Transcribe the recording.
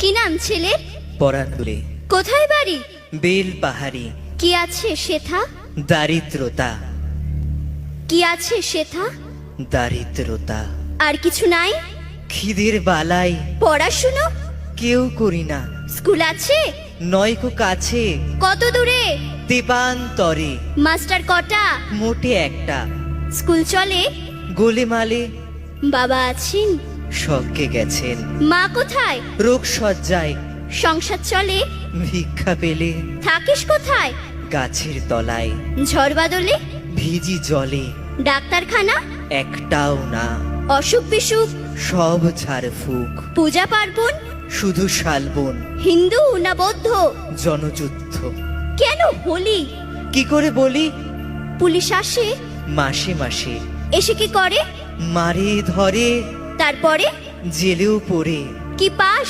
কি নাম ছেলের? পরাতুলে। কোথায় বাড়ি? বেল পাহাড়ি। কি আছে সেথা? দারিদ্রতা। কি আছে সেথা? দারিদ্রতা। আর কিছু নাই? খিদের বালাই পড়াশুনো? কেউ করি না। স্কুল আছে? নয়কো কাছে, কত দূরে? দেবান্তরে। মাস্টার কটা? মোটে একটা। স্কুল চলে? গোলেমালে। বাবা আছেন? স্বর্গে গেছেন। মা কোথায়? রোগ সজ্জায়। সংসার চলে? ভিক্ষা পেলে থাকিস কোথায়? গাছের তলায়। ঝড় বাদলে? ভিজি জলে। ডাক্তারখানা? একটাও না। অসুখ বিসুখ? সব ঝাড় ফুক। পূজা পার্বণ? শুধু শালবন। হিন্দু না বৌদ্ধ? জনযুদ্ধ। কেন হোলি? কি করে বলি? পুলিশ আসে? মাসে মাসে। এসে কি করে? মারে ধরে, তারপরে? জেলেও পড়ে। কি পাস?